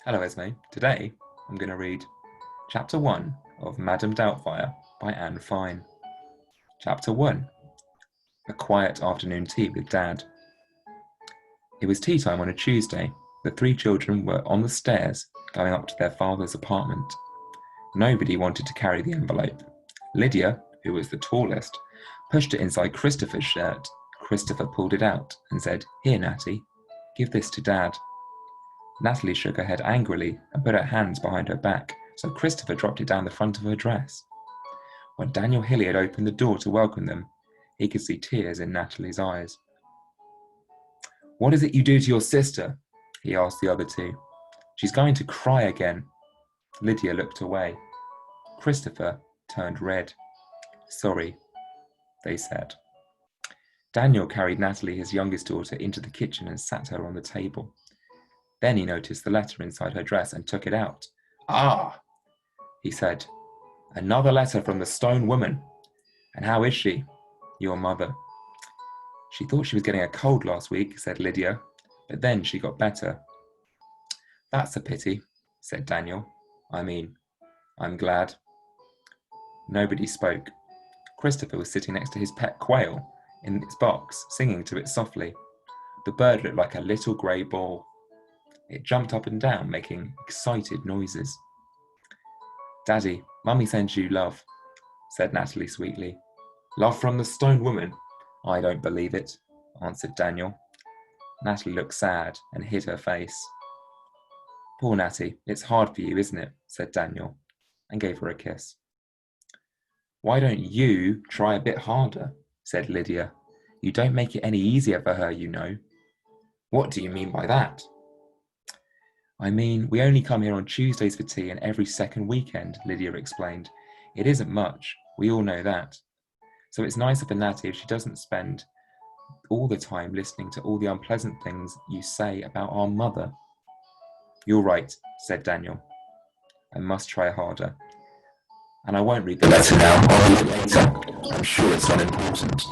Hello, Esme. Today I'm going to read Chapter 1 of Madame Doubtfire by Anne Fine. Chapter 1. A quiet afternoon tea with Dad. It was tea time on a Tuesday. The three children were on the stairs going up to their father's apartment. Nobody wanted to carry the envelope. Lydia, who was the tallest, pushed it inside Christopher's shirt. Christopher pulled it out and said, "Here, Natty, give this to Dad." Natalie shook her head angrily and put her hands behind her back, so Christopher dropped it down the front of her dress. When Daniel Hilliard opened the door to welcome them, he could see tears in Natalie's eyes. "What is it you do to your sister?" he asked the other two. "She's going to cry again." Lydia looked away. Christopher turned red. "Sorry," they said. Daniel carried Natalie, his youngest daughter, into the kitchen and sat her on the table. Then he noticed the letter inside her dress and took it out. "Ah," he said, "another letter from the stone woman. And how is she, your mother?" "She thought she was getting a cold last week," said Lydia, "but then she got better." "That's a pity," said Daniel. I'm glad." Nobody spoke. Christopher was sitting next to his pet quail in its box, singing to it softly. The bird looked like a little grey ball. It jumped up and down, making excited noises. "Daddy, Mummy sends you love," said Natalie sweetly. "Love from the stone woman? I don't believe it," answered Daniel. Natalie looked sad and hid her face. "Poor Natty, it's hard for you, isn't it?" said Daniel, and gave her a kiss. "Why don't you try a bit harder?" said Lydia. "You don't make it any easier for her, you know." "What do you mean by that?" We only come here on Tuesdays for tea and every second weekend," Lydia explained. "It isn't much, we all know that. So it's nicer for Natty if she doesn't spend all the time listening to all the unpleasant things you say about our mother." "You're right," said Daniel. "I must try harder. And I won't read the letter now, I'll read it later. I'm sure it's unimportant."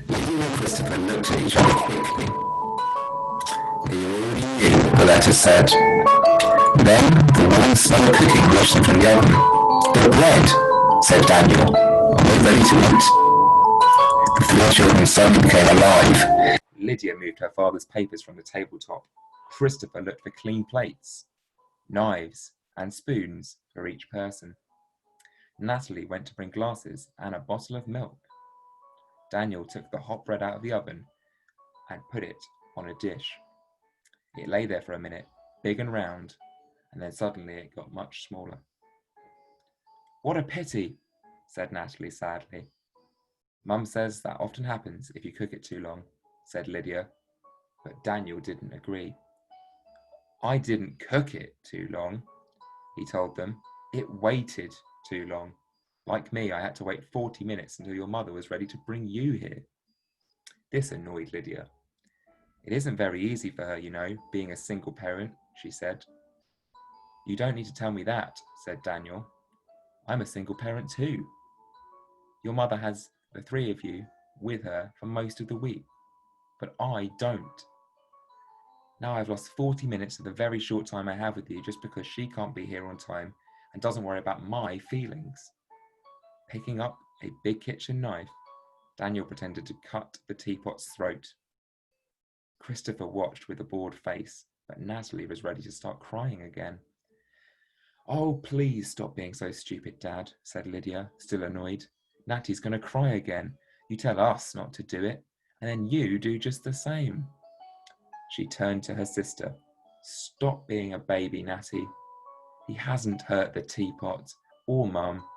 Lydia and Christopher looked at each other quickly. "You already knew," the letter said. Then the warm smell of cooking reached them from the oven. "The bread," said Daniel. "Are they ready to eat?" The three children suddenly became alive. Lydia moved her father's papers from the tabletop. Christopher looked for clean plates, knives, and spoons for each person. Natalie went to bring glasses and a bottle of milk. Daniel took the hot bread out of the oven and put it on a dish. It lay there for a minute, big and round, and then suddenly it got much smaller. "What a pity," said Natalie sadly. "Mum says that often happens if you cook it too long," said Lydia, but Daniel didn't agree. "I didn't cook it too long," he told them. "It waited too long. Like me, I had to wait 40 minutes until your mother was ready to bring you here." This annoyed Lydia. "It isn't very easy for her, you know, being a single parent," she said. "You don't need to tell me that," said Daniel. "I'm a single parent too. Your mother has the three of you with her for most of the week, but I don't. Now I've lost 40 minutes of the very short time I have with you just because she can't be here on time and doesn't worry about my feelings." Picking up a big kitchen knife, Daniel pretended to cut the teapot's throat. Christopher watched with a bored face, but Natalie was ready to start crying again. "Oh, please stop being so stupid, Dad," said Lydia, still annoyed. "Natty's going to cry again. You tell us not to do it, and then you do just the same." She turned to her sister. "Stop being a baby, Natty. He hasn't hurt the teapot or Mum.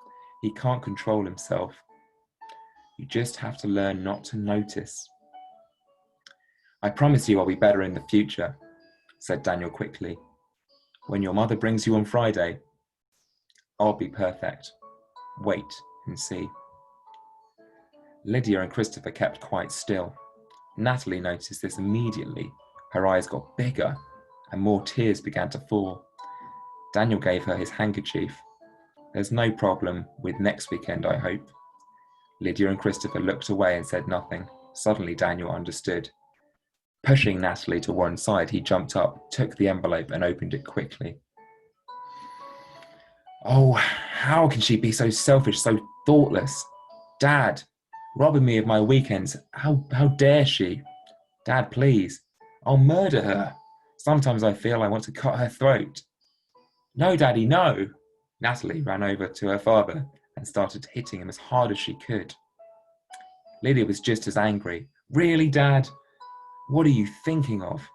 He can't control himself. You just have to learn not to notice." "I promise you I'll be better in the future," said Daniel quickly. "When your mother brings you on Friday, I'll be perfect. Wait and see." Lydia and Christopher kept quite still. Natalie noticed this immediately. Her eyes got bigger and more tears began to fall. Daniel gave her his handkerchief. "There's no problem with next weekend, I hope." Lydia and Christopher looked away and said nothing. Suddenly Daniel understood. Pushing Natalie to one side, he jumped up, took the envelope and opened it quickly. Oh, how can she be so selfish, so thoughtless? Dad, robbing me of my weekends. How dare she? Dad, please. I'll murder her. Sometimes I feel I want to cut her throat. No, Daddy, no. Natalie ran over to her father and started hitting him as hard as she could. Lydia was just as angry. Really, Dad? What are you thinking of?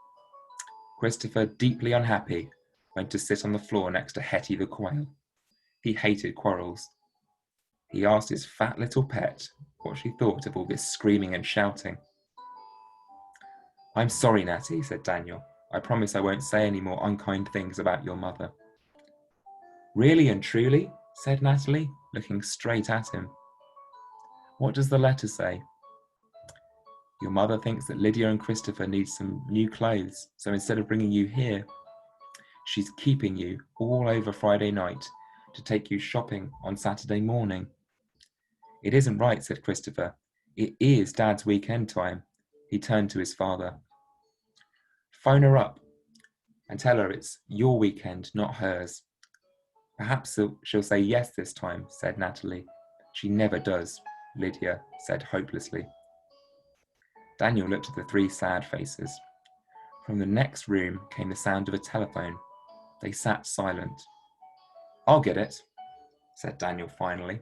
Christopher, deeply unhappy, went to sit on the floor next to Hetty the quail. He hated quarrels. He asked his fat little pet what she thought of all this screaming and shouting. I'm sorry, Natty, said Daniel. I promise I won't say any more unkind things about your mother. Really and truly? Said Natalie, looking straight at him. What does the letter say? Your mother thinks that Lydia and Christopher need some new clothes, so instead of bringing you here, she's keeping you all over Friday night to take you shopping on Saturday morning. It isn't right, said Christopher. It is Dad's weekend time. He turned to his father. Phone her up and tell her it's your weekend, not hers. Perhaps she'll say yes this time, said Natalie. She never does, Lydia said hopelessly. Daniel looked at the three sad faces. From the next room came the sound of a telephone. They sat silent. I'll get it, said Daniel finally.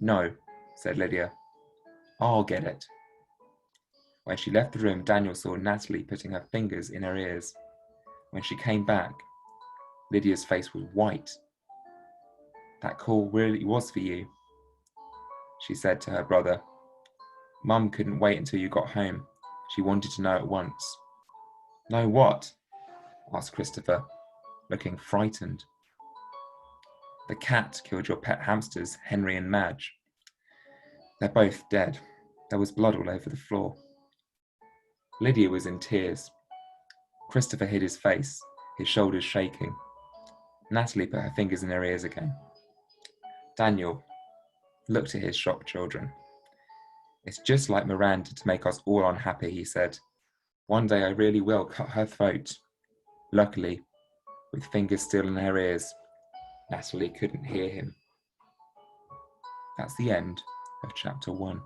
No, said Lydia. I'll get it. When she left the room, Daniel saw Natalie putting her fingers in her ears. When she came back, Lydia's face was white. That call really was for you, she said to her brother. Mum couldn't wait until you got home. She wanted to know at once. Know what? Asked Christopher, looking frightened. The cat killed your pet hamsters, Henry and Madge. They're both dead. There was blood all over the floor. Lydia was in tears. Christopher hid his face, his shoulders shaking. Natalie put her fingers in her ears again. Daniel looked at his shocked children. It's just like Miranda to make us all unhappy, he said. One day I really will cut her throat. Luckily, with fingers still in her ears, Natalie couldn't hear him. That's the end of chapter 1.